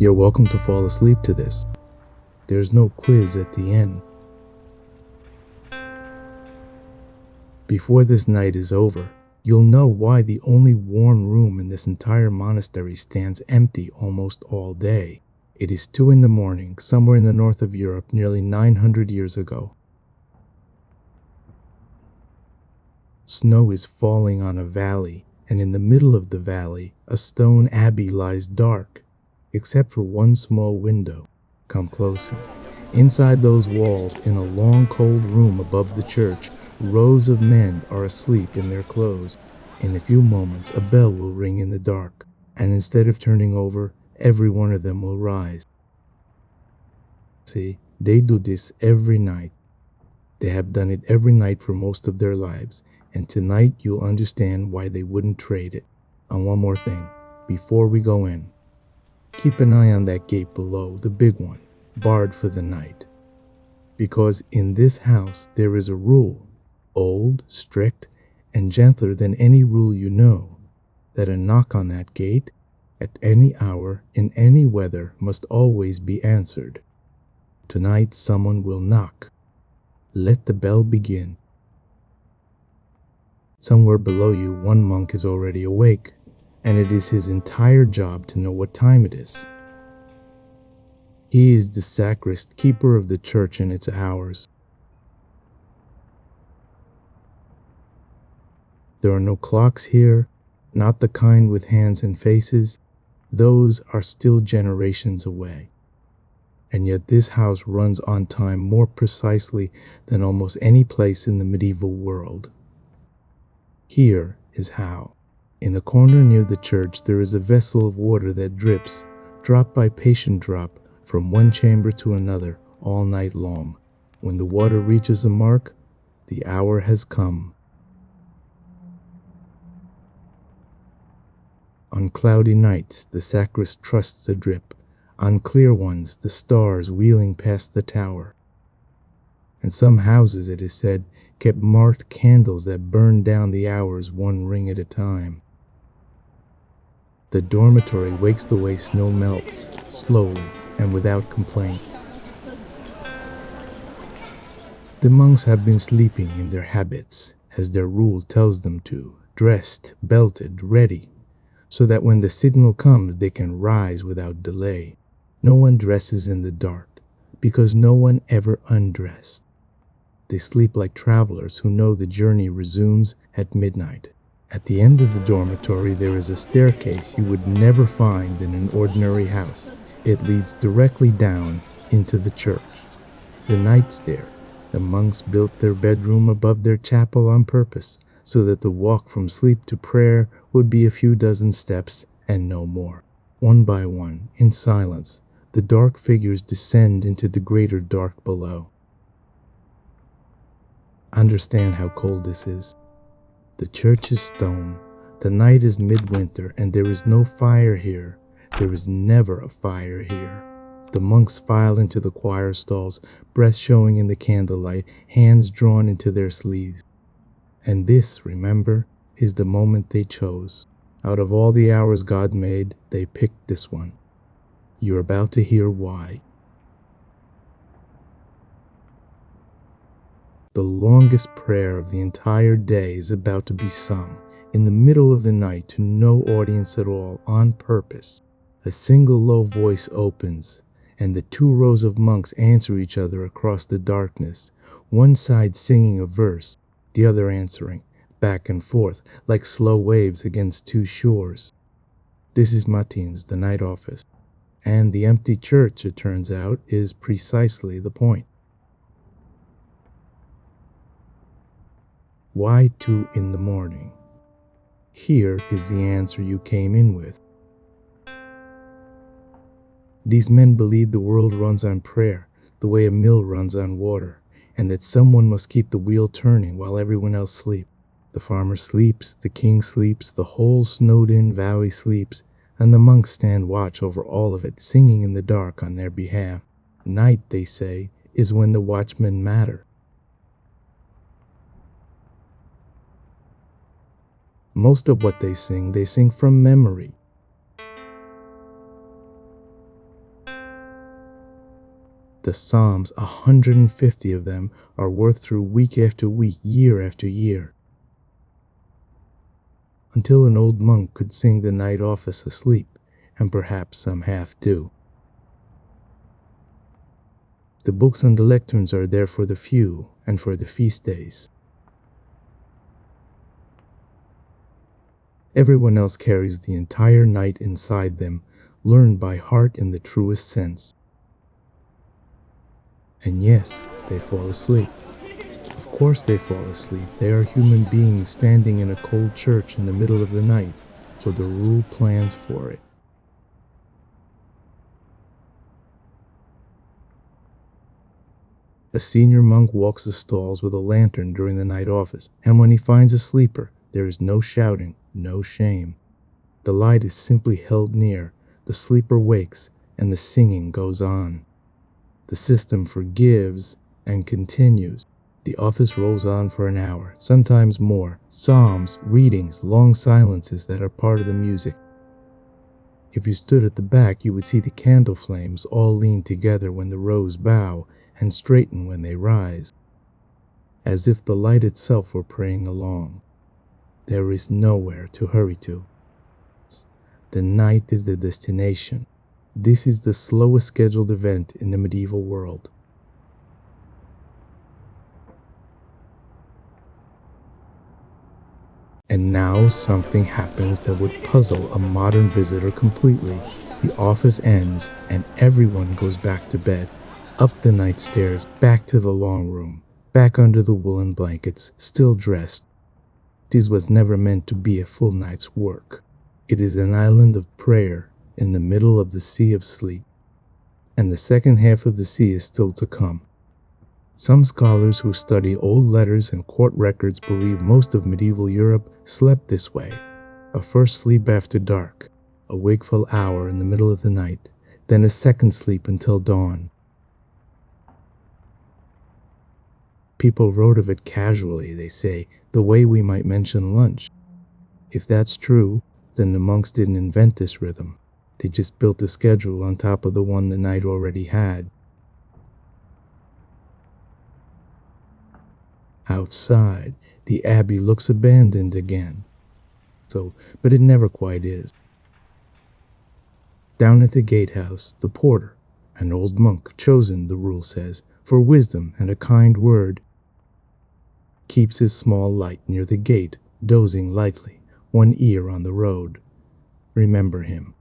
You're welcome to fall asleep to this. There's no quiz at the end. Before this night is over, you'll know why the only warm room in this entire monastery stands empty almost all day. It is 2 in the morning, somewhere in the north of Europe, nearly 900 years ago. Snow is falling on a valley, and in the middle of the valley, a stone abbey lies dark, except for one small window. Come closer. Inside those walls, in a long cold room above the church, rows of men are asleep in their clothes. In a few moments, a bell will ring in the dark, and instead of turning over, every one of them will rise. See, they do this every night. They have done it every night for most of their lives, and tonight you'll understand why they wouldn't trade it. And one more thing, before we go in, keep an eye on that gate below, the big one, barred for the night. Because in this house there is a rule, old, strict, and gentler than any rule you know, that a knock on that gate, at any hour, in any weather, must always be answered. Tonight someone will knock. Let the bell begin. Somewhere below you, one monk is already awake, and it is his entire job to know what time it is. He is the sacrist, keeper of the church and its hours. There are no clocks here, not the kind with hands and faces. Those are still generations away. And yet this house runs on time more precisely than almost any place in the medieval world. Here is how. In the corner near the church there is a vessel of water that drips, drop by patient drop, from one chamber to another all night long. When the water reaches a mark, the hour has come. On cloudy nights, the sacrist trusts the drip. On clear ones, the stars wheeling past the tower. And some houses, it is said, kept marked candles that burned down the hours one ring at a time. The dormitory wakes the way snow melts, slowly and without complaint. The monks have been sleeping in their habits, as their rule tells them to, dressed, belted, ready, so that when the signal comes they can rise without delay. No one dresses in the dark, because no one ever undressed. They sleep like travelers who know the journey resumes at midnight. At the end of the dormitory there is a staircase you would never find in an ordinary house. It leads directly down into the church. The night stair. The monks built their bedroom above their chapel on purpose, so that the walk from sleep to prayer would be a few dozen steps and no more. One by one, in silence, the dark figures descend into the greater dark below. Understand how cold this is. The church is stone, the night is midwinter, and there is no fire here. There is never a fire here. The monks file into the choir stalls, breath showing in the candlelight, hands drawn into their sleeves. And this, remember, is the moment they chose. Out of all the hours God made, they picked this one. You're about to hear why. The longest prayer of the entire day is about to be sung, in the middle of the night to no audience at all, on purpose. A single low voice opens, and the 2 rows of monks answer each other across the darkness, one side singing a verse, the other answering, back and forth, like slow waves against 2 shores. This is Matins, the night office, and the empty church, it turns out, is precisely the point. Why 2 in the morning? Here is the answer you came in with. These men believe the world runs on prayer, the way a mill runs on water, and that someone must keep the wheel turning while everyone else sleeps. The farmer sleeps, the king sleeps, the whole snowed-in valley sleeps, and the monks stand watch over all of it, singing in the dark on their behalf. Night, they say, is when the watchmen matter. Most of what they sing from memory. The Psalms, 150 of them, are worked through week after week, year after year, until an old monk could sing the night office asleep, and perhaps some half do. The books on the lecterns are there for the few and for the feast days. Everyone else carries the entire night inside them, learned by heart in the truest sense. And yes, they fall asleep. Of course they fall asleep. They are human beings standing in a cold church in the middle of the night, so the rule plans for it. A senior monk walks the stalls with a lantern during the night office, and when he finds a sleeper, there is no shouting, no shame. The light is simply held near, the sleeper wakes, and the singing goes on. The system forgives and continues. The office rolls on for an hour, sometimes more. Psalms, readings, long silences that are part of the music. If you stood at the back, you would see the candle flames all lean together when the rows bow and straighten when they rise, as if the light itself were praying along. There is nowhere to hurry to. The night is the destination. This is the slowest scheduled event in the medieval world. And now something happens that would puzzle a modern visitor completely. The office ends and everyone goes back to bed. Up the night stairs, back to the long room, back under the woolen blankets, still dressed. This was never meant to be a full night's work. It is an island of prayer in the middle of the sea of sleep. And the second half of the sea is still to come. Some scholars who study old letters and court records believe most of medieval Europe slept this way. A first sleep after dark, a wakeful hour in the middle of the night, then a second sleep until dawn. People wrote of it casually, they say, the way we might mention lunch. If that's true, then the monks didn't invent this rhythm. They just built a schedule on top of the one the night already had. Outside, the abbey looks abandoned again. But it never quite is. Down at the gatehouse, the porter, an old monk chosen, the rule says, for wisdom and a kind word, keeps his small light near the gate, dozing lightly, one ear on the road. Remember him.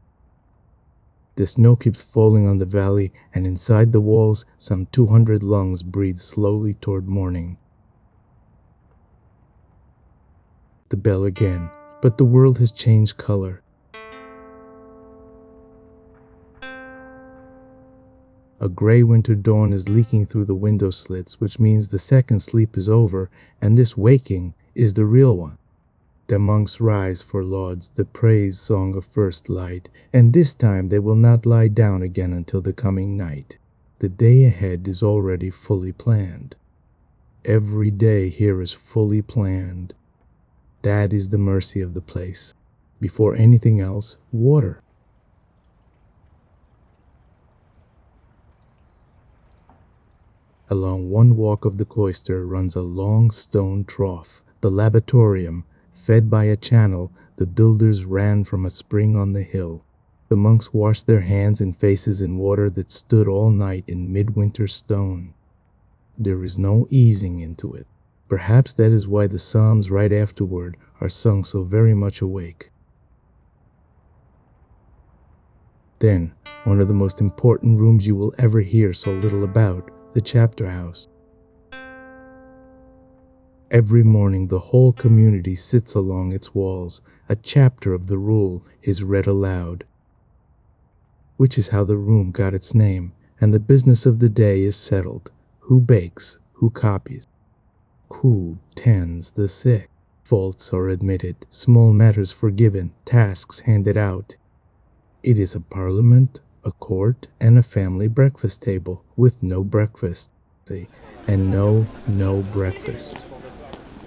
The snow keeps falling on the valley, and inside the walls, some 200 lungs breathe slowly toward morning. The bell again, but the world has changed color. A gray winter dawn is leaking through the window slits, which means the second sleep is over, and this waking is the real one. The monks rise for lauds, the praise song of first light, and this time they will not lie down again until the coming night. The day ahead is already fully planned. Every day here is fully planned. That is the mercy of the place. Before anything else, water. Along one walk of the cloister runs a long stone trough, the Scriptorium. Fed by a channel, the builders ran from a spring on the hill. The monks washed their hands and faces in water that stood all night in midwinter stone. There is no easing into it. Perhaps that is why the psalms right afterward are sung so very much awake. Then, one of the most important rooms you will ever hear so little about, the chapter house. Every morning the whole community sits along its walls. A chapter of the rule is read aloud, which is how the room got its name, and the business of the day is settled. Who bakes, who copies, who tends the sick. Faults are admitted, small matters forgiven, tasks handed out. It is a parliament, a court, and a family breakfast table with no breakfast, and no breakfast.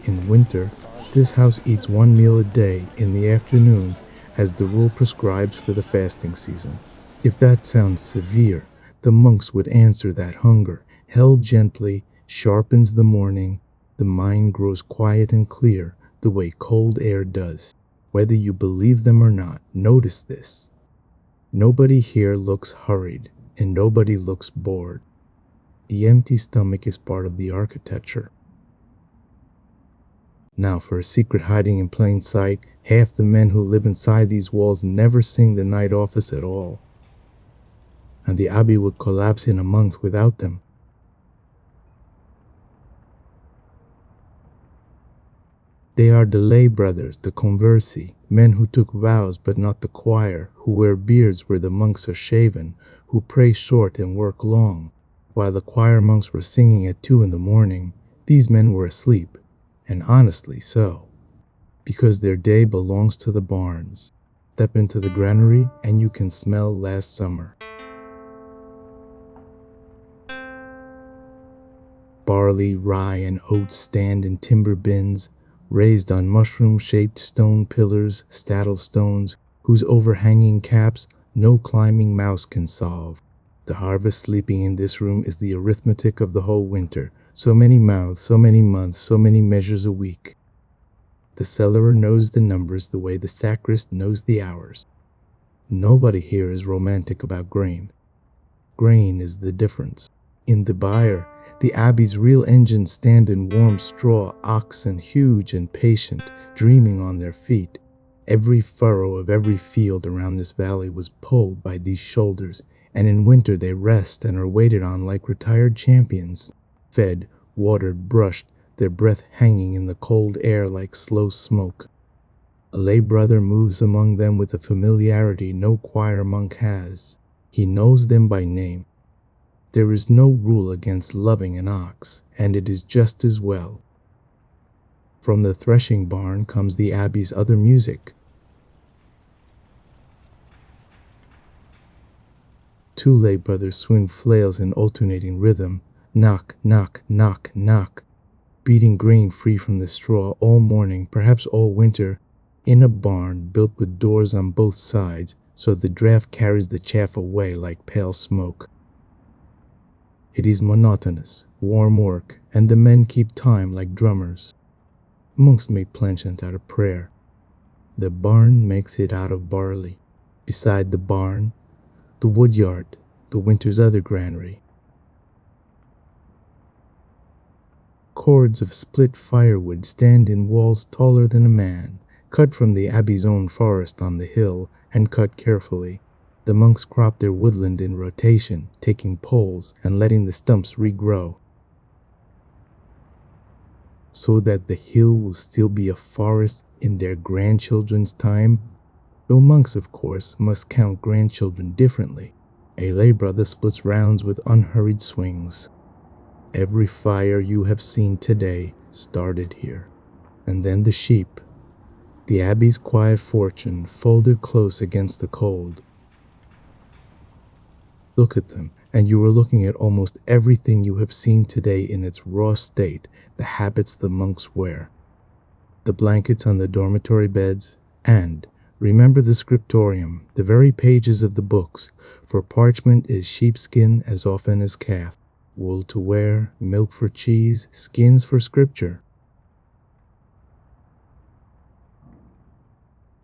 In winter, this house eats one meal a day in the afternoon, as the rule prescribes for the fasting season. If that sounds severe, The monks would answer that hunger, held gently, sharpens the morning. The mind grows quiet and clear, the way cold air does. Whether you believe them or not, notice this. Nobody here looks hurried, and nobody looks bored. The empty stomach is part of the architecture. Now, for a secret hiding in plain sight, half the men who live inside these walls never sing the night office at all, and the abbey would collapse in a month without them. They are the lay brothers, the conversi, men who took vows but not the choir, who wear beards where the monks are shaven, who pray short and work long. While the choir monks were singing at 2 a.m, these men were asleep, and honestly so, because their day belongs to the barns. Step into the granary and you can smell last summer. Barley, rye, and oats stand in timber bins, raised on mushroom-shaped stone pillars, saddle stones, whose overhanging caps no climbing mouse can solve. The harvest sleeping in this room is the arithmetic of the whole winter. So many mouths, so many months, so many measures a week. The cellarer knows the numbers the way the sacrist knows the hours. Nobody here is romantic about grain. Grain is the difference. In the byre, the abbey's real engines stand in warm straw, oxen huge and patient, dreaming on their feet. Every furrow of every field around this valley was pulled by these shoulders, and in winter they rest and are waited on like retired champions, fed, watered, brushed, their breath hanging in the cold air like slow smoke. A lay brother moves among them with a familiarity no choir monk has. He knows them by name. There is no rule against loving an ox, and it is just as well. From the threshing barn comes the abbey's other music. 2 lay brothers swing flails in alternating rhythm, knock, knock, knock, knock, beating grain free from the straw all morning, perhaps all winter, in a barn built with doors on both sides, so the draft carries the chaff away like pale smoke. It is monotonous, warm work, and the men keep time like drummers. Monks make planchet out of prayer. The barn makes it out of barley. Beside the barn, the woodyard, the winter's other granary. Cords of split firewood stand in walls taller than a man, cut from the abbey's own forest on the hill, and cut carefully. The monks crop their woodland in rotation, taking poles and letting the stumps regrow, so that the hill will still be a forest in their grandchildren's time. Though monks, of course, must count grandchildren differently. A lay brother splits rounds with unhurried swings. Every fire you have seen today started here. And then the sheep, the abbey's quiet fortune, folded close against the cold. Look at them, and you are looking at almost everything you have seen today in its raw state, the habits the monks wear, the blankets on the dormitory beds, and remember the Scriptorium, the very pages of the books, for parchment is sheepskin as often as calf, wool to wear, milk for cheese, skins for scripture.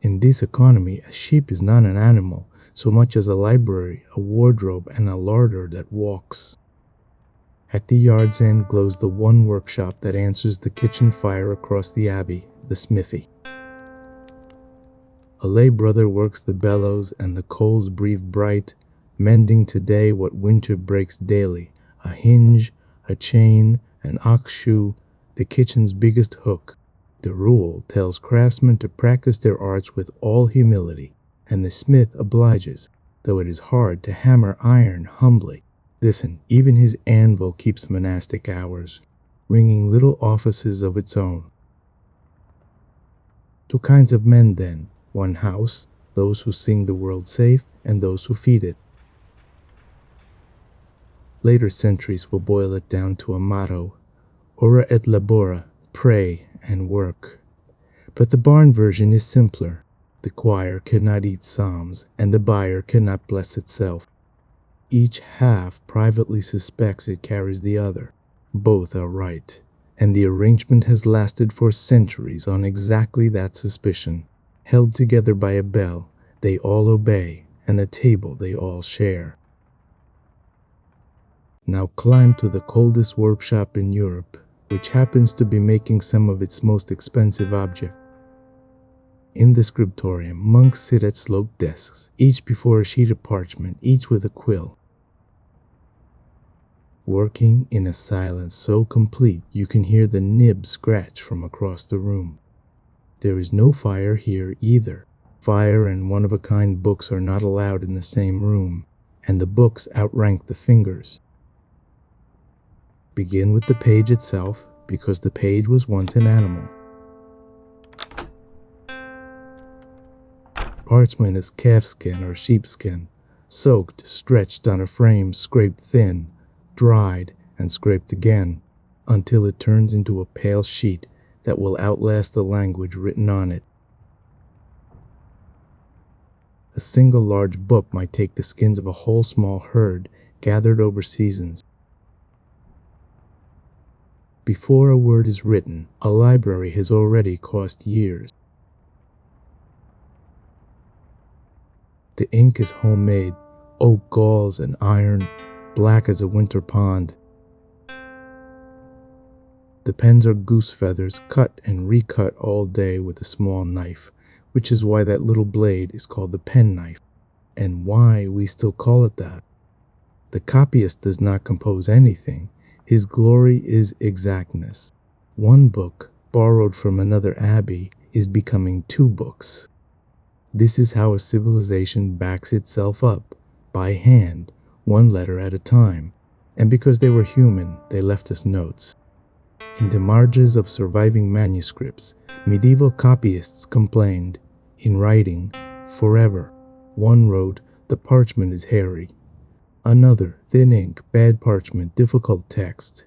In this economy, a sheep is not an animal, so much as a library, a wardrobe, and a larder that walks. At the yard's end glows the one workshop that answers the kitchen fire across the abbey, the smithy. A lay brother works the bellows, and the coals breathe bright, mending today what winter breaks daily, a hinge, a chain, an ox shoe, the kitchen's biggest hook. The rule tells craftsmen to practice their arts with all humility, and the smith obliges, though it is hard to hammer iron humbly. Listen, even his anvil keeps monastic hours, ringing little offices of its own. 2 kinds of men then, one house, those who sing the world safe, and those who feed it. Later centuries will boil it down to a motto, ora et labora, pray and work. But the barn version is simpler. The choir cannot eat psalms, and the byre cannot bless itself. Each half privately suspects it carries the other. Both are right, and the arrangement has lasted for centuries on exactly that suspicion. Held together by a bell they all obey, and a table they all share. Now climb to the coldest workshop in Europe, which happens to be making some of its most expensive objects. In the Scriptorium, monks sit at sloped desks, each before a sheet of parchment, each with a quill, working in a silence so complete you can hear the nib scratch from across the room. There is no fire here either. Fire and one-of-a-kind books are not allowed in the same room, and the books outrank the fingers. Begin with the page itself, because the page was once an animal. Parchment is calfskin or sheepskin, soaked, stretched on a frame, scraped thin, dried, and scraped again, until it turns into a pale sheet that will outlast the language written on it. A single large book might take the skins of a whole small herd gathered over seasons. Before a word is written, a library has already cost years. The ink is homemade, oak galls and iron, black as a winter pond. The pens are goose feathers, cut and recut all day with a small knife, which is why that little blade is called the pen knife, and why we still call it that. The copyist does not compose anything. His glory is exactness. One book, borrowed from another abbey, is becoming two books. This is how a civilization backs itself up, by hand, one letter at a time, and because they were human, they left us notes. In the marges of surviving manuscripts, medieval copyists complained, in writing, forever. One wrote, the parchment is hairy. Another, thin ink, bad parchment, difficult text.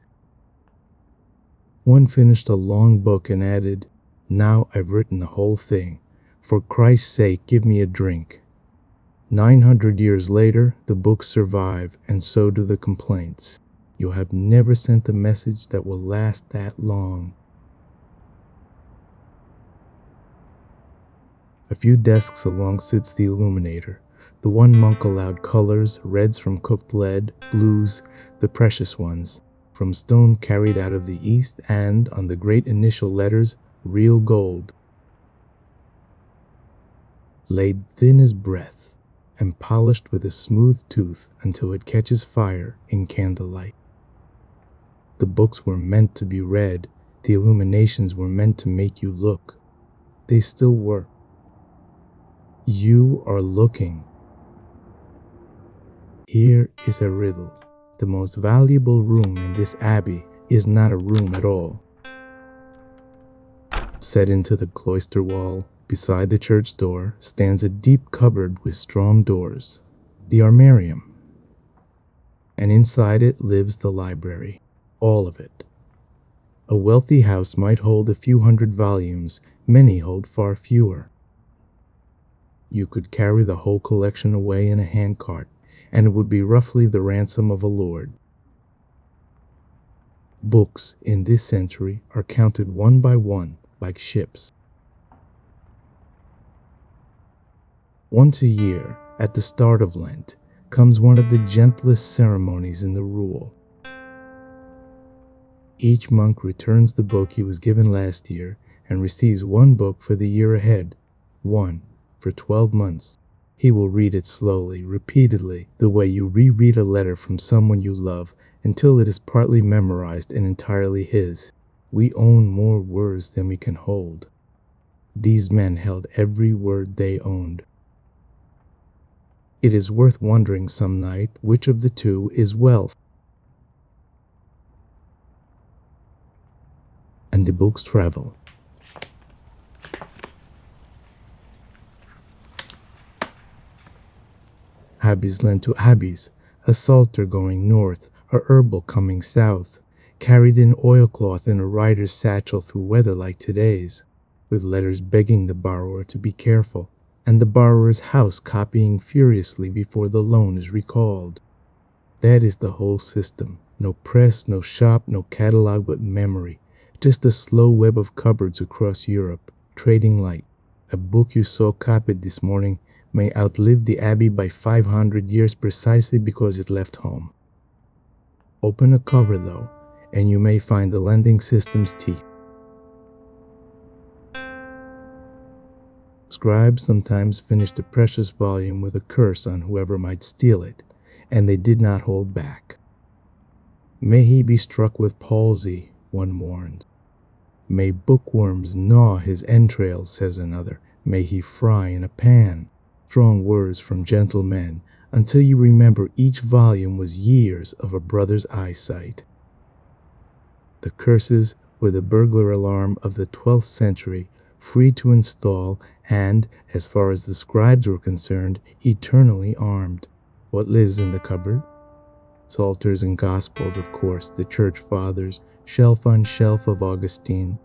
One finished a long book and added, now I've written the whole thing. For Christ's sake, give me a drink. 900 years later, the books survive, and so do the complaints. You have never sent a message that will last that long. A few desks along sits the illuminator. The one monk allowed colors, reds from cooked lead, blues, the precious ones, from stone carried out of the east, and, on the great initial letters, real gold. Laid thin as breath, and polished with a smooth tooth until it catches fire in candlelight. The books were meant to be read, the illuminations were meant to make you look. They still work. You are looking. Here is a riddle. The most valuable room in this abbey is not a room at all. Set into the cloister wall, beside the church door, stands a deep cupboard with strong doors, the armarium. And inside it lives the library, all of it. A wealthy house might hold a few hundred volumes, many hold far fewer. You could carry the whole collection away in a handcart, and it would be roughly the ransom of a lord. Books in this century are counted one by one, like ships. Once a year, at the start of Lent, comes one of the gentlest ceremonies in the rule. Each monk returns the book he was given last year and receives one book for the year ahead, one for 12 months. He will read it slowly, repeatedly, the way you reread a letter from someone you love until it is partly memorized and entirely his. We own more words than we can hold. These men held every word they owned. It is worth wondering some night which of the two is wealth. And the books travel. Abbeys lent to abbeys, a psalter going north, a herbal coming south, carried in oilcloth in a rider's satchel through weather like today's, with letters begging the borrower to be careful, and the borrower's house copying furiously before the loan is recalled. That is the whole system. No press, no shop, no catalog but memory. Just a slow web of cupboards across Europe, trading light. A book you saw copied this morning may outlive the abbey by 500 years precisely because it left home. Open a cover, though, and you may find the lending system's teeth. Scribes sometimes finished a precious volume with a curse on whoever might steal it, and they did not hold back. May he be struck with palsy, one mourned. May bookworms gnaw his entrails, says another. May he fry in a pan. Strong words from gentle men, until you remember each volume was years of a brother's eyesight. The curses were the burglar alarm of the 12th century, free to install and, as far as the scribes were concerned, eternally armed. What lives in the cupboard? Psalters and Gospels, of course, the Church Fathers, shelf on shelf of Augustine.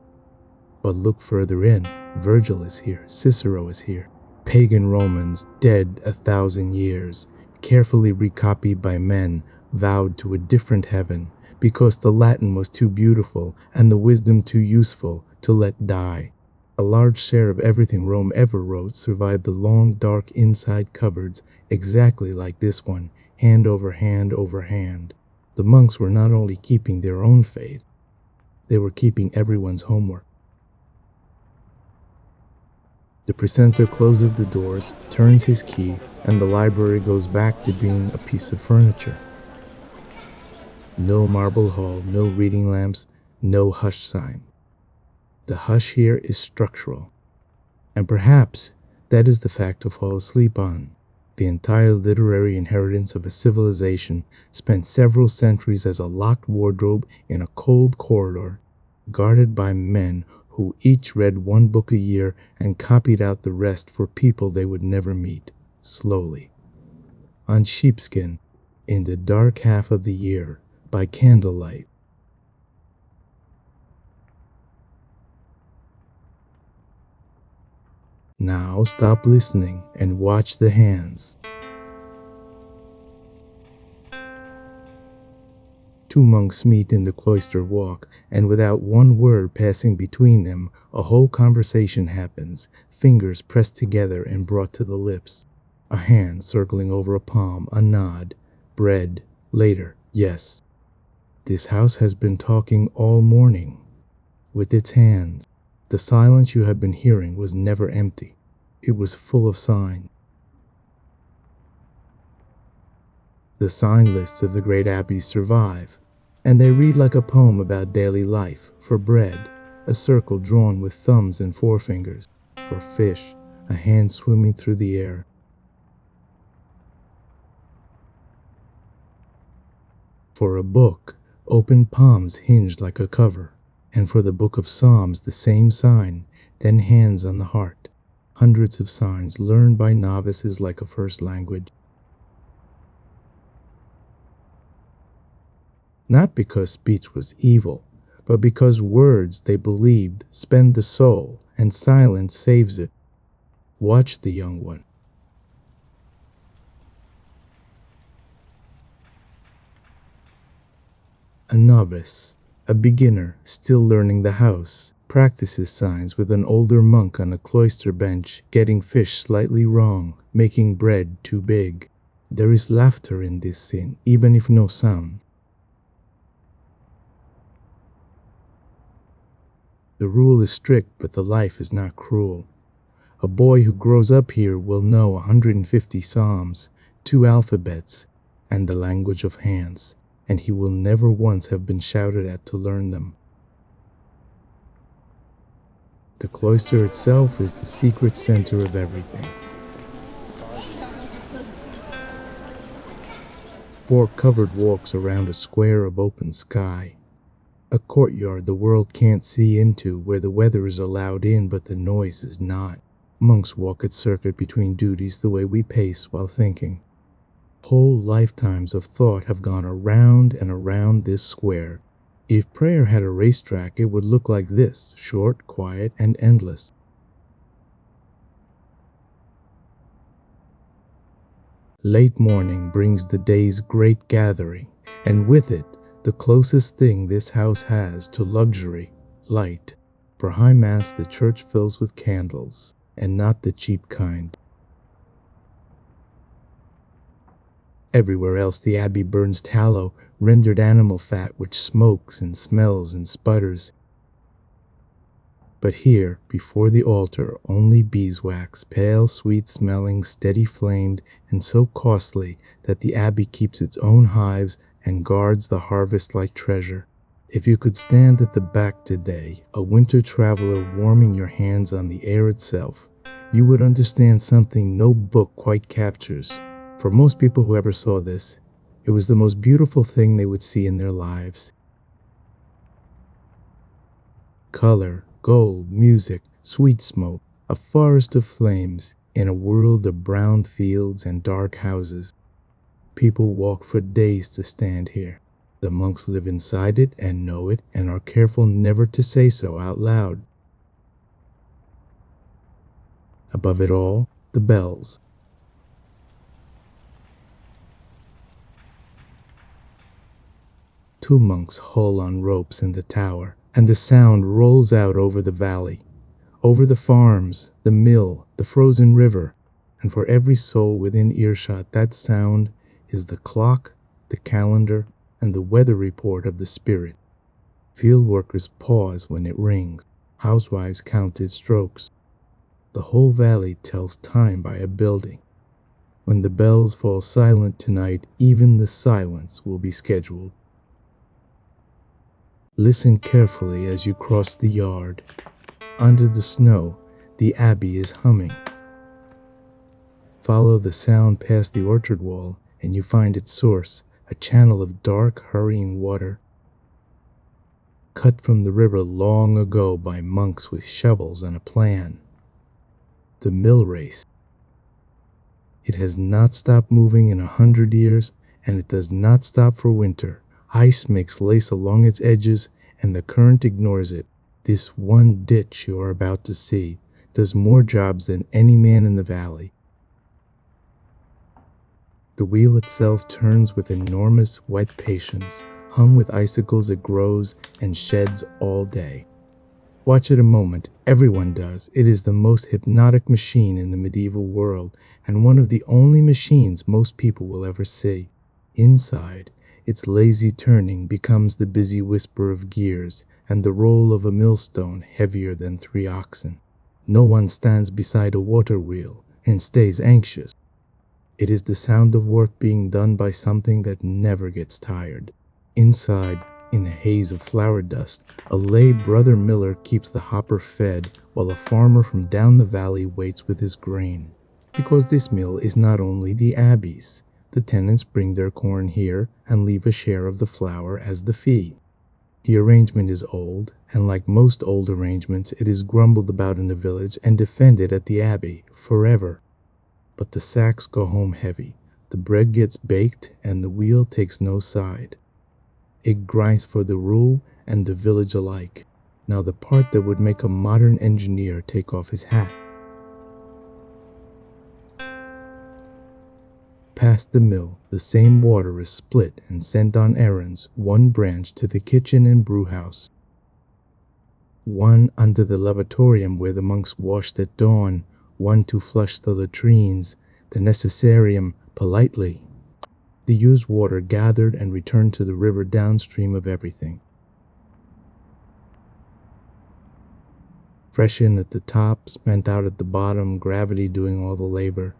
But look further in. Virgil is here, Cicero is here. Pagan Romans, dead 1,000 years, carefully recopied by men, vowed to a different heaven, because the Latin was too beautiful and the wisdom too useful to let die. A large share of everything Rome ever wrote survived the long, dark inside cupboards, exactly like this one, hand over hand over hand. The monks were not only keeping their own faith, they were keeping everyone's homework. The precentor closes the doors, turns his key, and the library goes back to being a piece of furniture. No marble hall, no reading lamps, no hush sign. The hush here is structural. And perhaps that is the fact to fall asleep on. The entire literary inheritance of a civilization spent several centuries as a locked wardrobe in a cold corridor, guarded by men who each read one book a year and copied out the rest for people they would never meet, slowly. On sheepskin, in the dark half of the year, by candlelight. Now stop listening and watch the hands. Two monks meet in the cloister walk, and without one word passing between them, a whole conversation happens, fingers pressed together and brought to the lips. A hand circling over a palm, a nod, bread, later, yes. This house has been talking all morning. With its hands. The silence you have been hearing was never empty. It was full of signs. The sign lists of the great abbeys survive, and they read like a poem about daily life. For bread, a circle drawn with thumbs and forefingers. For fish, a hand swimming through the air. For a book, open palms hinged like a cover. And for the book of Psalms, the same sign, then hands on the heart. Hundreds of signs learned by novices like a first language. Not because speech was evil, but because words, they believed, spend the soul, and silence saves it. Watch the young one. A novice, a beginner, still learning the house, practices signs with an older monk on a cloister bench, getting fish slightly wrong, making bread too big. There is laughter in this sin, even if no sound. The rule is strict, but the life is not cruel. A boy who grows up here will know 150 psalms, 2 alphabets, and the language of hands, and he will never once have been shouted at to learn them. The cloister itself is the secret center of everything. 4 covered walks around a square of open sky. A courtyard the world can't see into, where the weather is allowed in but the noise is not. Monks walk at circuit between duties the way we pace while thinking. Whole lifetimes of thought have gone around and around this square. If prayer had a racetrack, it would look like this, short, quiet, and endless. Late morning brings the day's great gathering, and with it, the closest thing this house has to luxury, light. For High Mass, the church fills with candles, and not the cheap kind. Everywhere else, the abbey burns tallow, rendered animal fat, which smokes and smells and sputters. But here, before the altar, only beeswax, pale, sweet-smelling, steady-flamed, and so costly that the abbey keeps its own hives and guards the harvest like treasure. If you could stand at the back today, a winter traveler warming your hands on the air itself, you would understand something no book quite captures. For most people who ever saw this, it was the most beautiful thing they would see in their lives. Color, gold, music, sweet smoke, a forest of flames in a world of brown fields and dark houses. People walk for days to stand here. The monks live inside it and know it and are careful never to say so out loud. Above it all, the bells. Two monks haul on ropes in the tower, and the sound rolls out over the valley, over the farms, the mill, the frozen river, and for every soul within earshot that sound is the clock, the calendar, and the weather report of the spirit. Field workers pause when it rings. Housewives count its strokes. The whole valley tells time by a building. When the bells fall silent tonight, even the silence will be scheduled. Listen carefully as you cross the yard. Under the snow, the abbey is humming. Follow the sound past the orchard wall, and you find its source, a channel of dark, hurrying water, cut from the river long ago by monks with shovels and a plan. The mill race. It has not stopped moving in 100 years, and it does not stop for winter. Ice makes lace along its edges, and the current ignores it. This one ditch you are about to see does more jobs than any man in the valley. The wheel itself turns with enormous wet patience. Hung with icicles, it grows and sheds all day. Watch it a moment. Everyone does. It is the most hypnotic machine in the medieval world, and one of the only machines most people will ever see. Inside, its lazy turning becomes the busy whisper of gears and the roll of a millstone heavier than 3 oxen. No one stands beside a water wheel and stays anxious. It is the sound of work being done by something that never gets tired. Inside, in a haze of flour dust, a lay brother miller keeps the hopper fed while a farmer from down the valley waits with his grain. Because this mill is not only the abbey's. The tenants bring their corn here and leave a share of the flour as the fee. The arrangement is old, and like most old arrangements, it is grumbled about in the village and defended at the abbey forever. But the sacks go home heavy, the bread gets baked, and the wheel takes no side. It grinds for the rule and the village alike. Now the part that would make a modern engineer take off his hat. Past the mill, the same water is split and sent on errands, one branch to the kitchen and brewhouse, one under the lavatorium where the monks washed at dawn, one to flush the latrines, the necessarium politely. The used water gathered and returned to the river downstream of everything. Fresh in at the top, spent out at the bottom, gravity doing all the labor.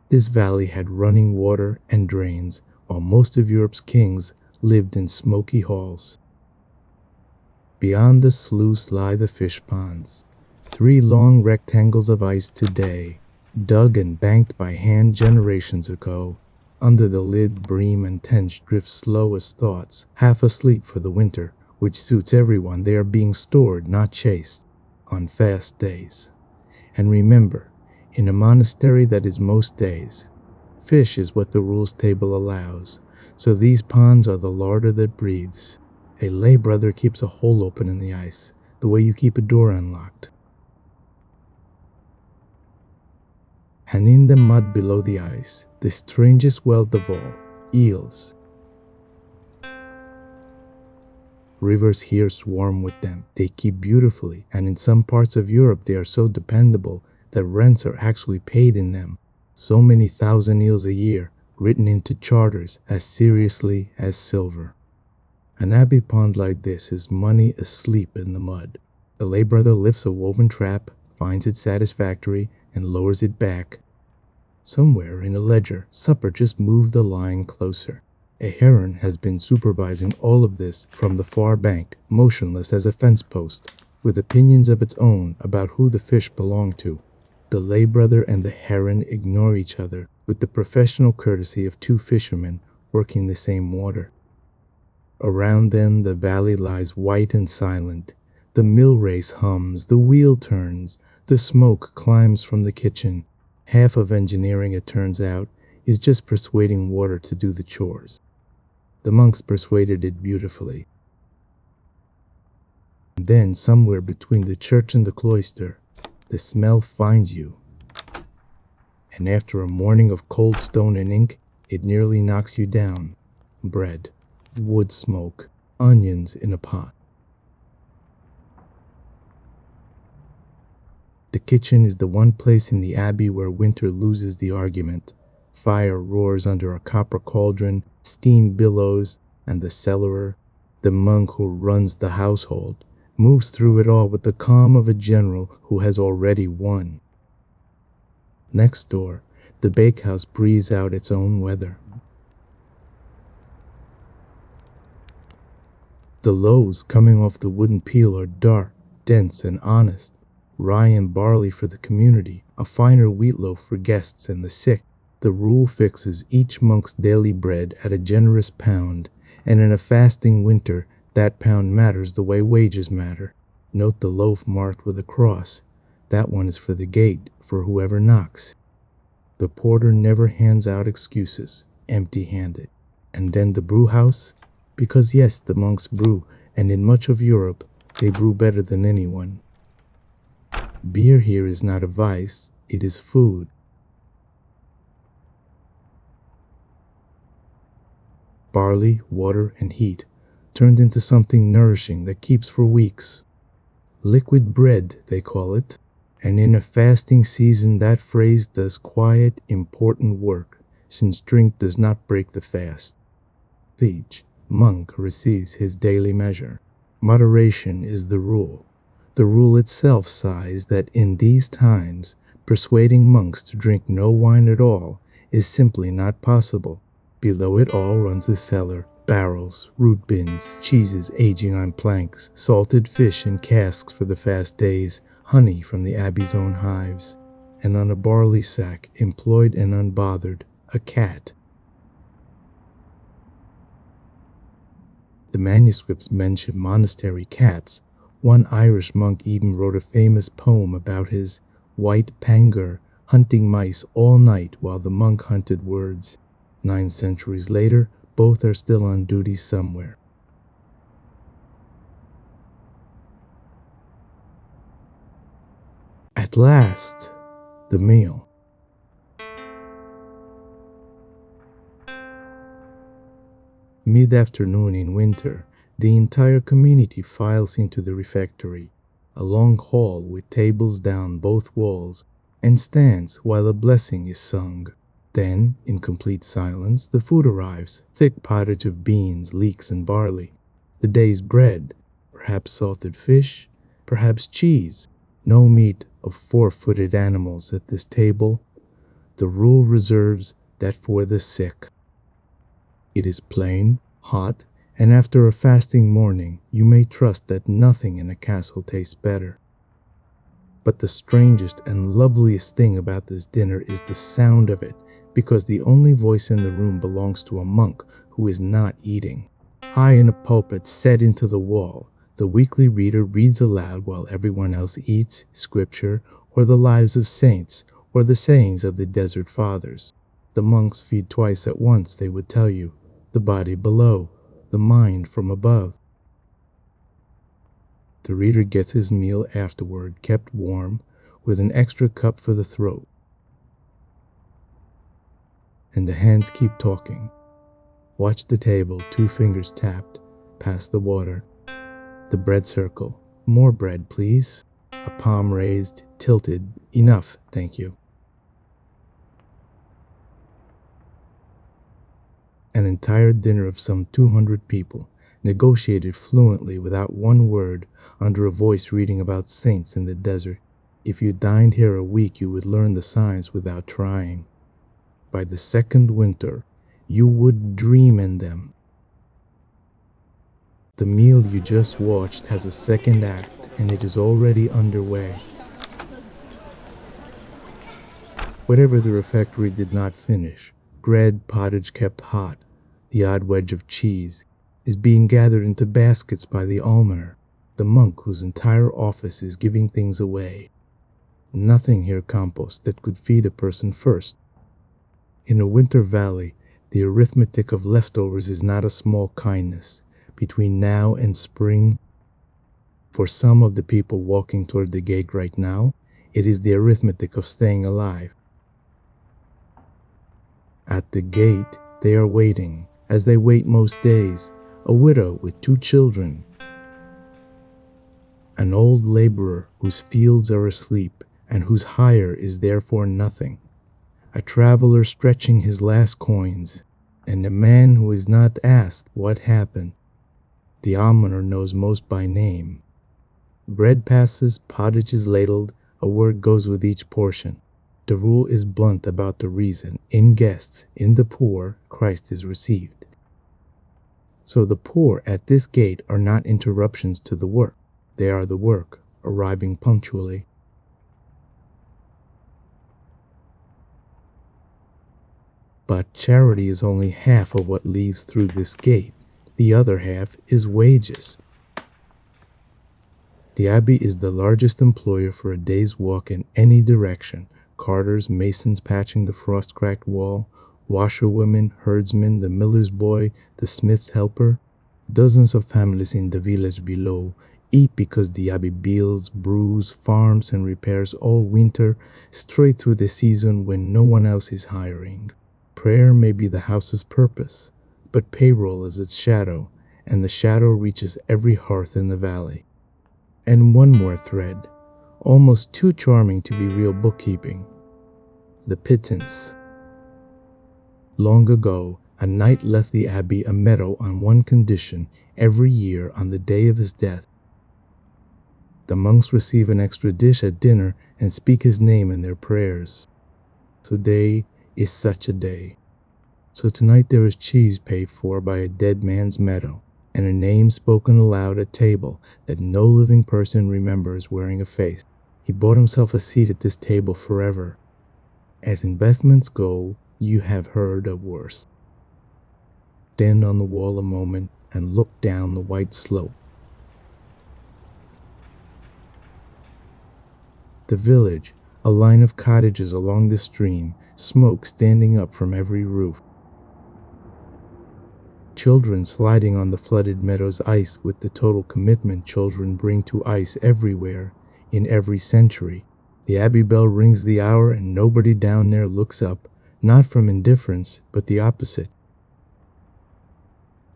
This valley had running water and drains, while most of Europe's kings lived in smoky halls. Beyond the sluice lie the Fishponds, 3 long rectangles of ice today, dug and banked by hand generations ago. Under the lid, bream and tench drift slow as thoughts, half asleep for the winter, which suits everyone. They are being stored, not chased, on fast days. And remember, in a monastery that is most days, fish is what the rules table allows, so these ponds are the larder that breathes. A lay brother keeps a hole open in the ice, the way you keep a door unlocked. and in the mud below the ice, the strangest wealth of all, eels. Rivers here swarm with them. They keep beautifully, and in some parts of Europe they are so dependable that rents are actually paid in them. So many thousand eels a year, written into charters as seriously as silver. An abbey pond like this is money asleep in the mud. A lay brother lifts a woven trap, finds it satisfactory, and lowers it back. Somewhere in a ledger, supper just moved the line closer. A heron has been supervising all of this from the far bank, motionless as a fence post, with opinions of its own about who the fish belong to. The lay brother and the heron ignore each other with the professional courtesy of two fishermen working the same water. Around them the valley lies white and silent. The mill race hums, the wheel turns, the smoke climbs from the kitchen. Half of engineering, it turns out, is just persuading water to do the chores. The monks persuaded it beautifully. And then, somewhere between the church and the cloister, the smell finds you. And after a morning of cold stone and ink, it nearly knocks you down. Bread, wood smoke, onions in a pot. The kitchen is the one place in the abbey where winter loses the argument. Fire roars under a copper cauldron, steam billows, and the cellarer, the monk who runs the household, moves through it all with the calm of a general who has already won. Next door, the bakehouse breathes out its own weather. The loaves coming off the wooden peel are dark, dense, and honest. Rye and barley for the community, a finer wheat loaf for guests and the sick. The rule fixes each monk's daily bread at a generous pound, and in a fasting winter, that pound matters the way wages matter. Note the loaf marked with a cross. That one is for the gate, for whoever knocks. The porter never hands out excuses, empty-handed. And then the brewhouse, because yes, the monks brew, and in much of Europe, they brew better than anyone. Beer here is not a vice, it is food. Barley, water, and heat, turned into something nourishing that keeps for weeks. Liquid bread, they call it, and in a fasting season that phrase does quiet, important work, since drink does not break the fast. Each monk receives his daily measure. Moderation is the rule. The rule itself sighs that in these times, persuading monks to drink no wine at all is simply not possible. Below it all runs the cellar, barrels, root bins, cheeses aging on planks, salted fish in casks for the fast days, honey from the abbey's own hives, and on a barley sack, employed and unbothered, a cat. The manuscripts mention monastery cats. One Irish monk even wrote a famous poem about his white pangur hunting mice all night while the monk hunted words. 9 centuries later, both are still on duty somewhere. At last, the meal. Mid-afternoon in winter, the entire community files into the refectory, a long hall with tables down both walls, and stands while a blessing is sung. Then, in complete silence, the food arrives, thick pottage of beans, leeks, and barley. The day's bread, perhaps salted fish, perhaps cheese. No meat of 4-footed animals at this table. The rule reserves that for the sick. It is plain, hot, and after a fasting morning, you may trust that nothing in a castle tastes better. But the strangest and loveliest thing about this dinner is the sound of it, because the only voice in the room belongs to a monk who is not eating. High in a pulpit set into the wall, the weekly reader reads aloud while everyone else eats scripture or the lives of saints or the sayings of the desert fathers. The monks feed twice at once, they would tell you, the body below, the mind from above. The reader gets his meal afterward, kept warm, with an extra cup for the throat. and the hands keep talking. Watch the table, 2 fingers tapped, pass the water. The bread circle. More bread, please. A palm raised, tilted. Enough, thank you. An entire dinner of some 200 people, negotiated fluently without one word, under a voice reading about saints in the desert. If you dined here a week, you would learn the signs without trying. By the second winter, you would dream in them. The meal you just watched has a second act, and it is already underway. Whatever the refectory did not finish, bread, pottage kept hot, the odd wedge of cheese, is being gathered into baskets by the almoner, the monk whose entire office is giving things away. Nothing here compost that could feed a person first. In a winter valley, the arithmetic of leftovers is not a small kindness. Between now and spring, for some of the people walking toward the gate right now, it is the arithmetic of staying alive. At the gate, they are waiting, as they wait most days, a widow with 2 children, an old laborer whose fields are asleep and whose hire is therefore nothing, a traveler stretching his last coins, and a man who is not asked what happened. The almoner knows most by name. Bread passes, pottage is ladled, a word goes with each portion. The rule is blunt about the reason. In guests, in the poor, Christ is received. So the poor at this gate are not interruptions to the work. They are the work, arriving punctually. But charity is only half of what leaves through this gate. The other half is wages. The abbey is the largest employer for a day's walk in any direction. Carters, masons patching the frost-cracked wall, washerwomen, herdsmen, the miller's boy, the smith's helper. Dozens of families in the village below eat because the abbey builds, brews, farms, and repairs all winter, straight through the season when no one else is hiring. Prayer may be the house's purpose, but payroll is its shadow, and the shadow reaches every hearth in the valley. And one more thread, almost too charming to be real bookkeeping. The pittance. Long ago, a knight left the abbey a meadow on one condition every year on the day of his death. The monks receive an extra dish at dinner and speak his name in their prayers. Today is such a day. So tonight there is cheese paid for by a dead man's meadow, and a name spoken aloud at table that no living person remembers wearing a face. He bought himself a seat at this table forever. As investments go, you have heard of worse. Stand on the wall a moment and look down the white slope. The village, a line of cottages along the stream, smoke standing up from every roof. Children sliding on the flooded meadow's ice with the total commitment children bring to ice everywhere, in every century. The abbey bell rings the hour and nobody down there looks up, not from indifference, but the opposite.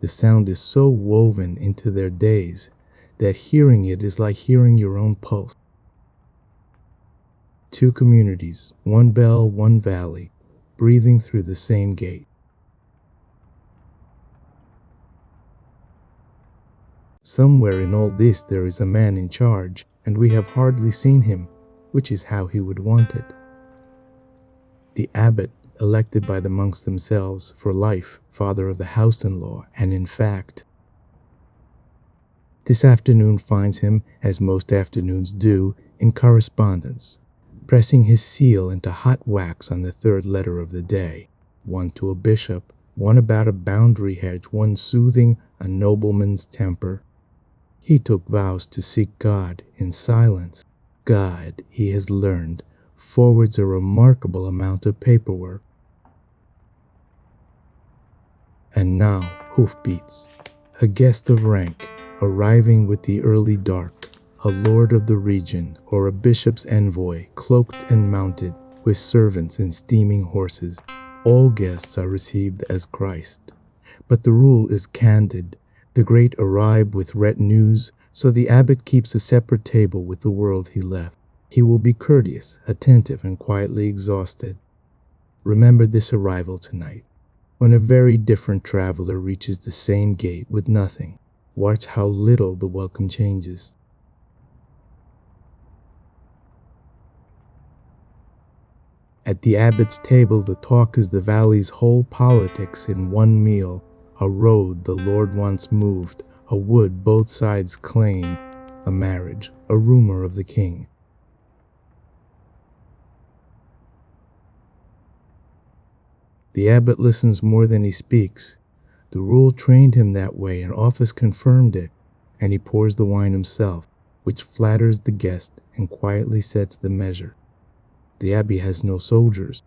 The sound is so woven into their days that hearing it is like hearing your own pulse. 2 communities, 1 bell, 1 valley, breathing through the same gate. Somewhere in all this there is a man in charge, and we have hardly seen him, which is how he would want it. The abbot, elected by the monks themselves for life, father of the house-in-law, and in fact, this afternoon finds him, as most afternoons do, in correspondence, pressing his seal into hot wax on the 3rd letter of the day, one to a bishop, one about a boundary hedge, one soothing a nobleman's temper. He took vows to seek God in silence. God, he has learned, forwards a remarkable amount of paperwork. And now, hoofbeats. A guest of rank, arriving with the early dark, a lord of the region, or a bishop's envoy, cloaked and mounted, with servants and steaming horses. All guests are received as Christ. But the rule is candid. The great arrive with retinues, so the abbot keeps a separate table with the world he left. He will be courteous, attentive, and quietly exhausted. Remember this arrival tonight. When a very different traveler reaches the same gate with nothing, watch how little the welcome changes. At the abbot's table, the talk is the valley's whole politics in one meal. A road the Lord once moved, a wood both sides claim, a marriage, a rumor of the king. The abbot listens more than he speaks. The rule trained him that way, and office confirmed it, and he pours the wine himself, which flatters the guest and quietly sets the measure. The abbey has no soldiers.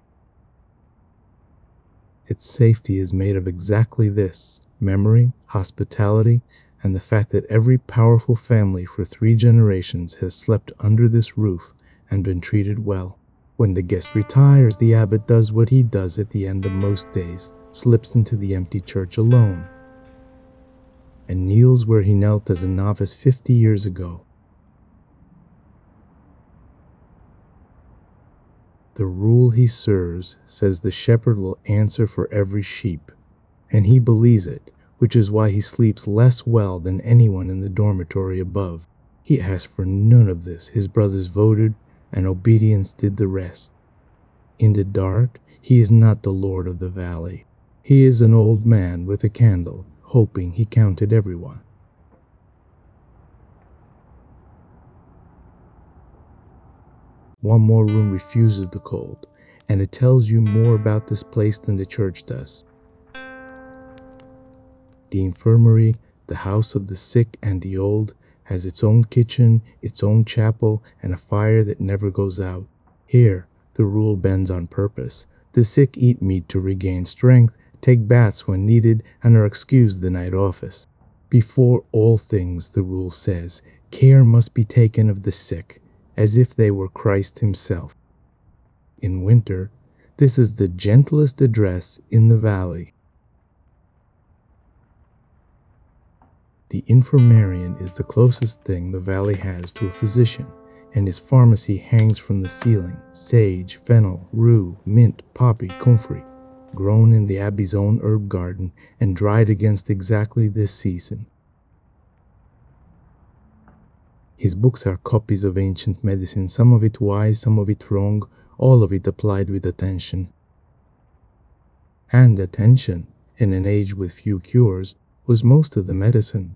Its safety is made of exactly this: memory, hospitality, and the fact that every powerful family for 3 generations has slept under this roof and been treated well. When the guest retires, the abbot does what he does at the end of most days, slips into the empty church alone, and kneels where he knelt as a novice 50 years ago. The rule he serves says the shepherd will answer for every sheep, and he believes it, which is why he sleeps less well than anyone in the dormitory above. He asked for none of this. His brothers voted, and obedience did the rest. In the dark, he is not the lord of the valley. He is an old man with a candle, hoping he counted everyone. One more room refuses the cold, and it tells you more about this place than the church does. The infirmary, the house of the sick and the old, has its own kitchen, its own chapel, and a fire that never goes out. Here, the rule bends on purpose. The sick eat meat to regain strength, take baths when needed, and are excused the night office. Before all things, the rule says, care must be taken of the sick, as if they were Christ himself. In winter, this is the gentlest address in the valley. The infirmarian is the closest thing the valley has to a physician, and his pharmacy hangs from the ceiling: sage, fennel, rue, mint, poppy, comfrey, grown in the abbey's own herb garden and dried against exactly this season. His books are copies of ancient medicine, some of it wise, some of it wrong, all of it applied with attention. And attention, in an age with few cures, was most of the medicine.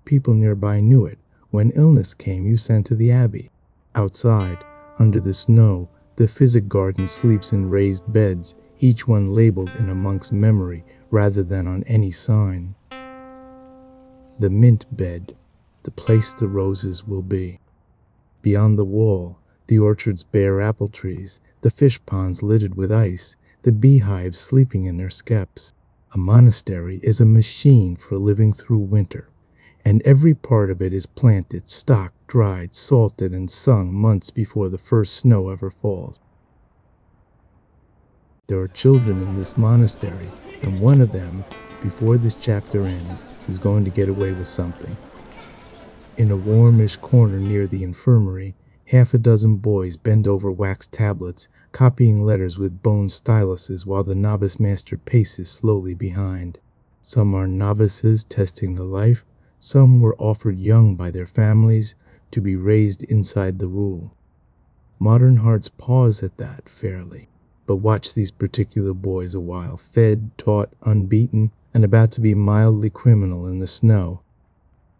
People nearby knew it. When illness came, you sent to the abbey. Outside, under the snow, the physic garden sleeps in raised beds, each one labeled in a monk's memory rather than on any sign. The mint bed, the place the roses will be. Beyond the wall, the orchards bear apple trees, the fish ponds littered with ice, the beehives sleeping in their skeps. A monastery is a machine for living through winter, and every part of it is planted, stocked, dried, salted, and sung months before the first snow ever falls. There are children in this monastery, and one of them, before this chapter ends, is going to get away with something. In a warmish corner near the infirmary, 6 boys bend over wax tablets, copying letters with bone styluses while the novice master paces slowly behind. Some are novices testing the life, some were offered young by their families to be raised inside the rule. Modern hearts pause at that fairly, but watch these particular boys a while, fed, taught, unbeaten, and about to be mildly criminal in the snow.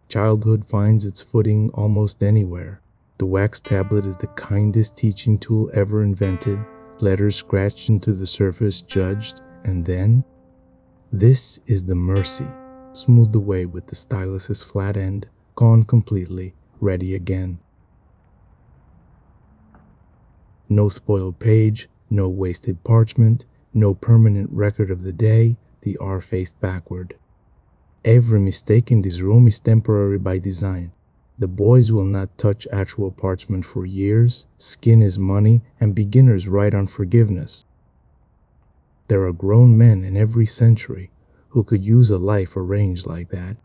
Childhood finds its footing almost anywhere. The wax tablet is the kindest teaching tool ever invented, letters scratched into the surface judged, and then, this is the mercy, smoothed away with the stylus's flat end, gone completely, ready again. No spoiled page, no wasted parchment, no permanent record of the day, the R faced backward. Every mistake in this room is temporary by design. The boys will not touch actual parchment for years, skin is money, and beginners write on forgiveness. There are grown men in every century who could use a life arranged like that.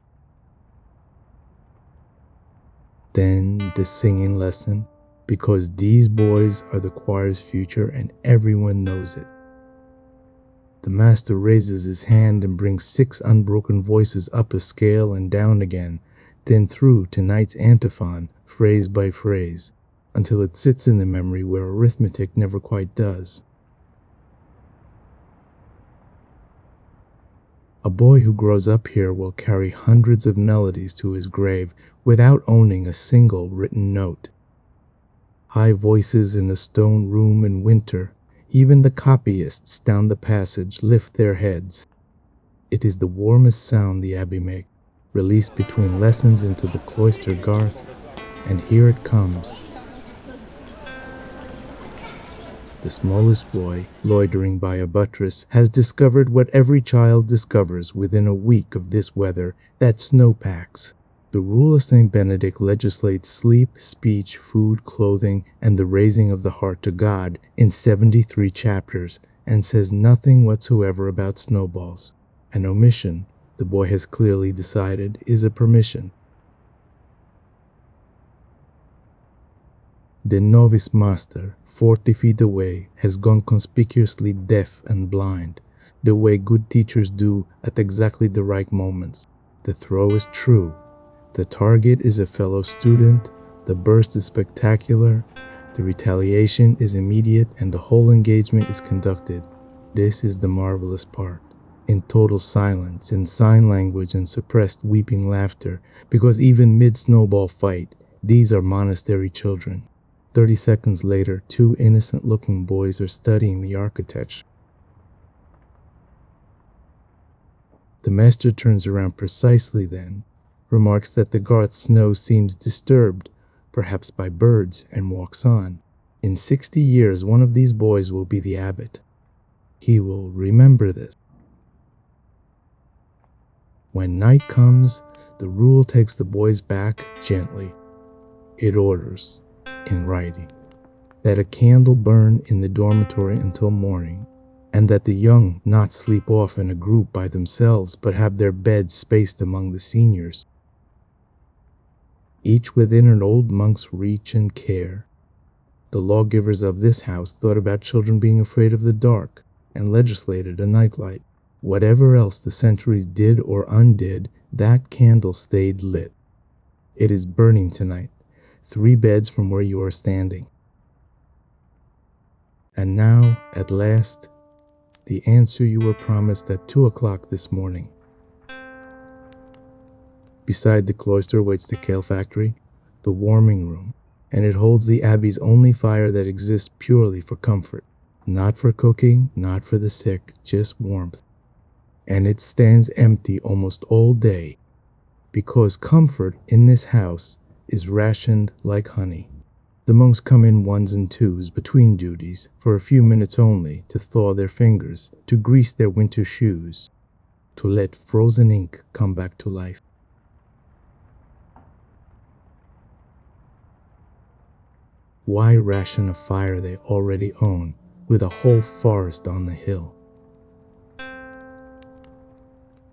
Then the singing lesson, because these boys are the choir's future and everyone knows it. The master raises his hand and brings 6 unbroken voices up a scale and down again, then through tonight's antiphon, phrase by phrase, until it sits in the memory where arithmetic never quite does. A boy who grows up here will carry hundreds of melodies to his grave without owning a single written note. High voices in a stone room in winter, even the copyists down the passage lift their heads. It is the warmest sound the abbey makes, released between lessons into the cloister garth, and here it comes. The smallest boy, loitering by a buttress, has discovered what every child discovers within a week of this weather, that snowpacks. The rule of St. Benedict legislates sleep, speech, food, clothing, and the raising of the heart to God in 73 chapters, and says nothing whatsoever about snowballs. An omission, the boy has clearly decided, is a permission. The novice master, 40 feet away, has gone conspicuously deaf and blind, the way good teachers do at exactly the right moments. The throw is true. The target is a fellow student, the burst is spectacular, the retaliation is immediate, and the whole engagement is conducted. This is the marvelous part. In total silence, in sign language and suppressed weeping laughter, because even mid-snowball fight, these are monastery children. 30 seconds later, 2 innocent-looking boys are studying the architecture. The master turns around precisely then, remarks that the garth snow seems disturbed, perhaps by birds, and walks on. In 60 years, one of these boys will be the abbot. He will remember this. When night comes, the rule takes the boys back gently. It orders, in writing, that a candle burn in the dormitory until morning, and that the young not sleep off in a group by themselves, but have their beds spaced among the seniors, each within an old monk's reach and care. The lawgivers of this house thought about children being afraid of the dark, and legislated a nightlight. Whatever else the centuries did or undid, that candle stayed lit. It is burning tonight, 3 beds from where you are standing. And now, at last, the answer you were promised at 2 o'clock this morning. Beside the cloister waits the kale factory, the warming room, and it holds the abbey's only fire that exists purely for comfort. Not for cooking, not for the sick, just warmth. And it stands empty almost all day, because comfort in this house is rationed like honey. The monks come in 1s and 2s between duties for a few minutes only to thaw their fingers, to grease their winter shoes, to let frozen ink come back to life. Why ration a fire they already own with a whole forest on the hill?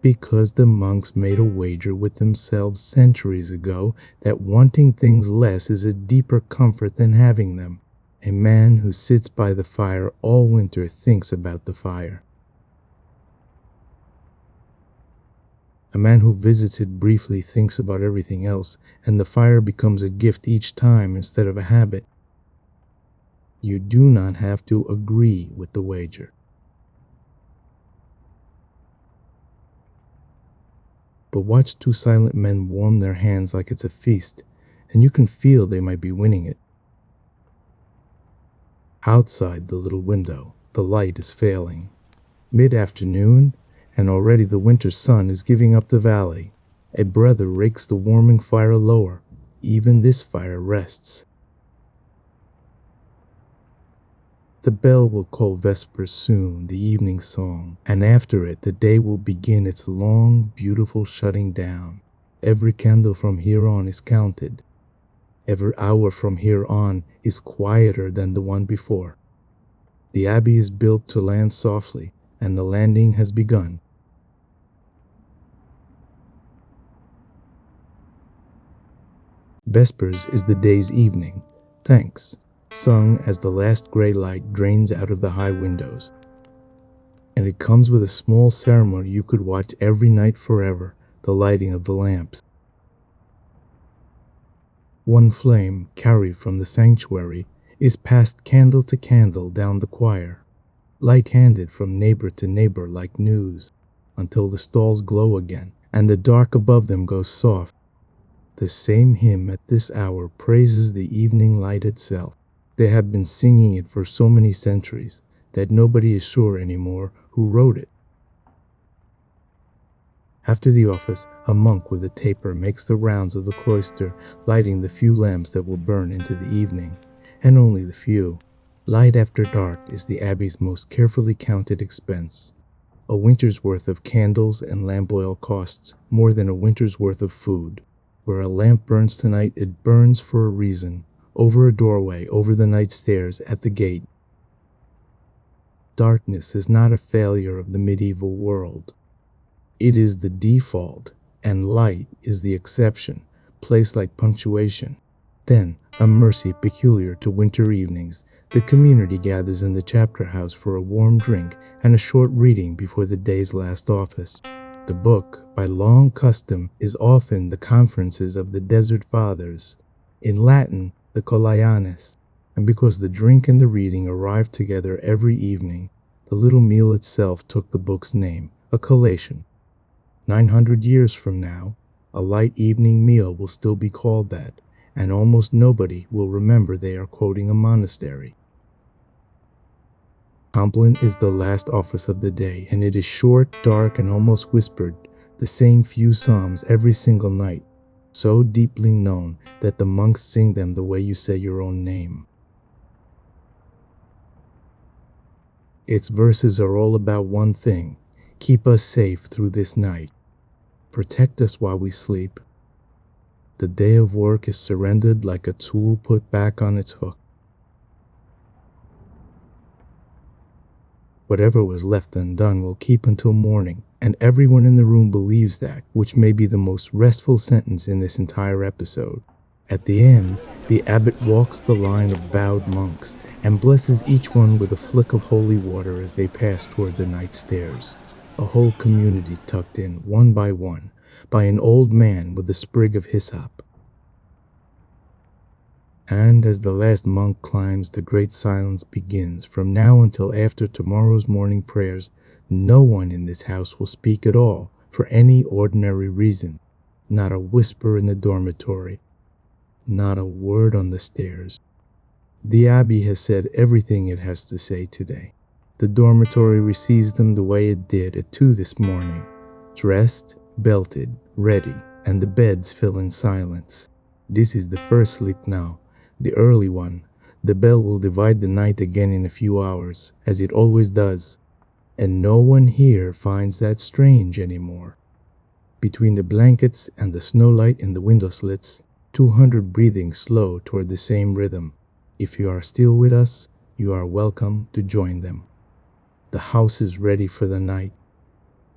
Because the monks made a wager with themselves centuries ago that wanting things less is a deeper comfort than having them. A man who sits by the fire all winter thinks about the fire. A man who visits it briefly thinks about everything else, and the fire becomes a gift each time instead of a habit. You do not have to agree with the wager. But watch 2 silent men warm their hands like it's a feast, and you can feel they might be winning it. Outside the little window, the light is failing. Mid-afternoon, and already the winter sun is giving up the valley. A brother rakes the warming fire lower. Even this fire rests. The bell will call Vespers soon, the evening song, and after it the day will begin its long, beautiful shutting down. Every candle from here on is counted. Every hour from here on is quieter than the one before. The abbey is built to land softly, and the landing has begun. Vespers is the day's evening, thanks, sung as the last gray light drains out of the high windows. And it comes with a small ceremony you could watch every night forever, the lighting of the lamps. One flame, carried from the sanctuary, is passed candle to candle down the choir, light-handed from neighbor to neighbor like news, until the stalls glow again, and the dark above them goes soft. The same hymn at this hour praises the evening light itself. They have been singing it for so many centuries that nobody is sure anymore who wrote it. After the office, a monk with a taper makes the rounds of the cloister, lighting the few lamps that will burn into the evening, and only the few. Light after dark is the abbey's most carefully counted expense. A winter's worth of candles and lamp oil costs more than a winter's worth of food. Where a lamp burns tonight, it burns for a reason, over a doorway, over the night stairs, at the gate. Darkness is not a failure of the medieval world. It is the default, and light is the exception, placed like punctuation. Then, a mercy peculiar to winter evenings, the community gathers in the chapter house for a warm drink and a short reading before the day's last office. The book, by long custom, is often the Conferences of the Desert Fathers, in Latin, the Collayanes, and because the drink and the reading arrive together every evening, the little meal itself took the book's name, a collation. 900 years from now, a light evening meal will still be called that, and almost nobody will remember they are quoting a monastery. Compline is the last office of the day, and it is short, dark, and almost whispered, the same few psalms every single night, so deeply known that the monks sing them the way you say your own name. Its verses are all about one thing: keep us safe through this night. Protect us while we sleep. The day of work is surrendered like a tool put back on its hook. Whatever was left undone will keep until morning, and everyone in the room believes that, which may be the most restful sentence in this entire episode. At the end, the abbot walks the line of bowed monks and blesses each one with a flick of holy water as they pass toward the night stairs. A whole community tucked in, one, by an old man with a sprig of hyssop. And as the last monk climbs, the great silence begins. From now until after tomorrow's morning prayers, no one in this house will speak at all, for any ordinary reason. Not a whisper in the dormitory. Not a word on the stairs. The abbey has said everything it has to say today. The dormitory receives them the way it did at 2 this morning. Dressed, belted, ready, and the beds fill in silence. This is the first sleep now. The early one. The bell will divide the night again in a few hours, as it always does, and no one here finds that strange anymore. Between the blankets and the snowlight in the window slits, 200 breathing slow toward the same rhythm. If you are still with us, you are welcome to join them. The house is ready for the night.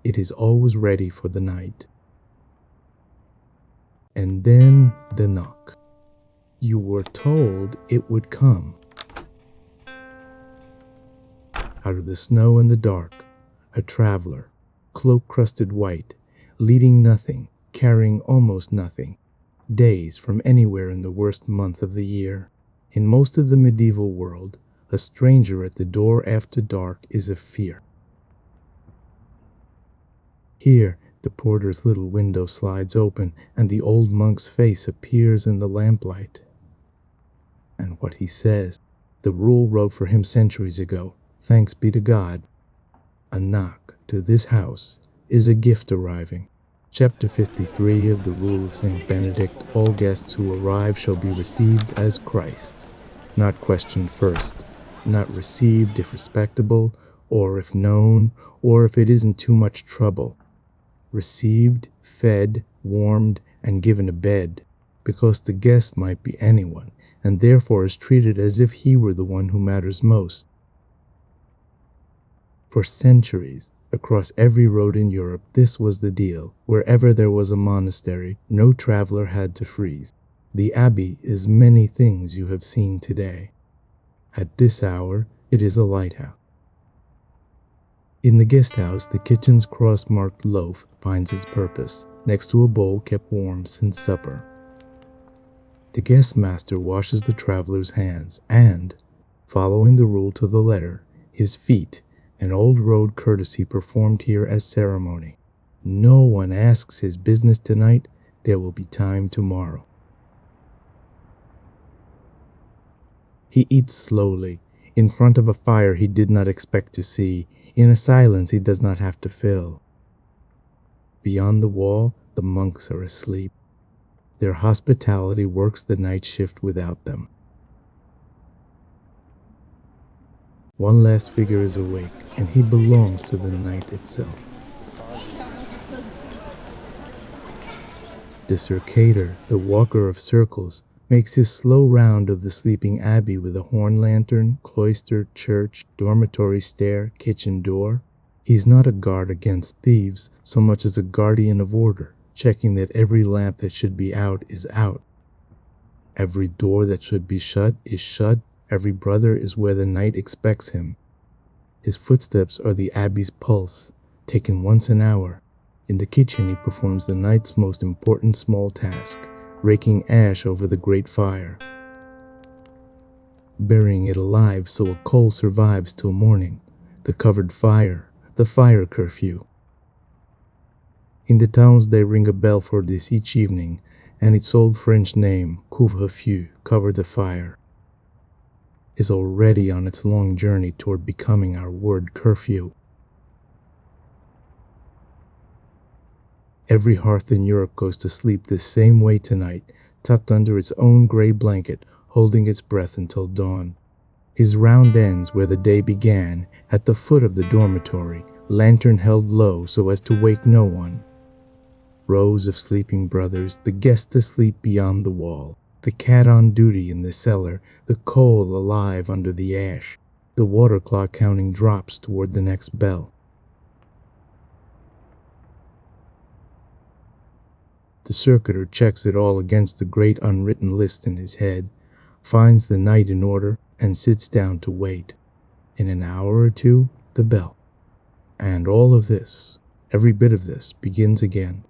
It is always ready for the night. And then the knock. You were told it would come. Out of the snow and the dark, a traveler, cloak-crusted white, leading nothing, carrying almost nothing, days from anywhere in the worst month of the year. In most of the medieval world, a stranger at the door after dark is a fear. Here, the porter's little window slides open, and the old monk's face appears in the lamplight. And what he says, the rule wrote for him centuries ago, thanks be to God. A knock to this house is a gift arriving. Chapter 53 of the Rule of St. Benedict, all guests who arrive shall be received as Christ, not questioned first, not received if respectable, or if known, or if it isn't too much trouble. Received, fed, warmed, and given a bed, because the guest might be anyone, and therefore is treated as if he were the one who matters most. For centuries, across every road in Europe, this was the deal. Wherever there was a monastery, no traveler had to freeze. The abbey is many things you have seen today. At this hour, it is a lighthouse. In the guest house, the kitchen's cross-marked loaf finds its purpose, next to a bowl kept warm since supper. The guest master washes the traveler's hands and, following the rule to the letter, his feet, an old road courtesy performed here as ceremony. No one asks his business tonight, there will be time tomorrow. He eats slowly, in front of a fire he did not expect to see, in a silence he does not have to fill. Beyond the wall, the monks are asleep. Their hospitality works the night shift without them. One last figure is awake, and he belongs to the night itself. The Circator, the walker of circles, makes his slow round of the sleeping abbey with a horn lantern, cloister, church, dormitory stair, kitchen door. He is not a guard against thieves so much as a guardian of order, checking that every lamp that should be out is out. Every door that should be shut is shut. Every brother is where the night expects him. His footsteps are the abbey's pulse, taken once an hour. In the kitchen he performs the night's most important small task, raking ash over the great fire, burying it alive so a coal survives till morning, the covered fire, the fire curfew. In the towns they ring a bell for this each evening, and its old French name, couvre-feu, cover the fire, is already on its long journey toward becoming our word curfew. Every hearth in Europe goes to sleep the same way tonight, tucked under its own gray blanket, holding its breath until dawn. His round ends where the day began, at the foot of the dormitory, lantern held low so as to wake no one. Rows of sleeping brothers, the guest asleep beyond the wall, the cat on duty in the cellar, the coal alive under the ash, the water clock counting drops toward the next bell. The Circator checks it all against the great unwritten list in his head, finds the night in order, and sits down to wait. In an hour or two, the bell. And all of this, every bit of this, begins again.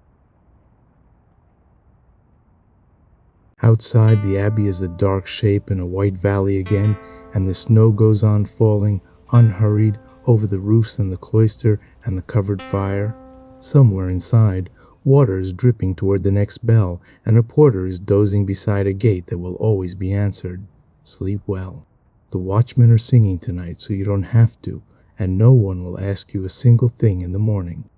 Outside, the abbey is a dark shape in a white valley again, and the snow goes on falling, unhurried, over the roofs and the cloister and the covered fire. Somewhere inside, water is dripping toward the next bell, and a porter is dozing beside a gate that will always be answered. Sleep well. The watchmen are singing tonight so you don't have to, and no one will ask you a single thing in the morning.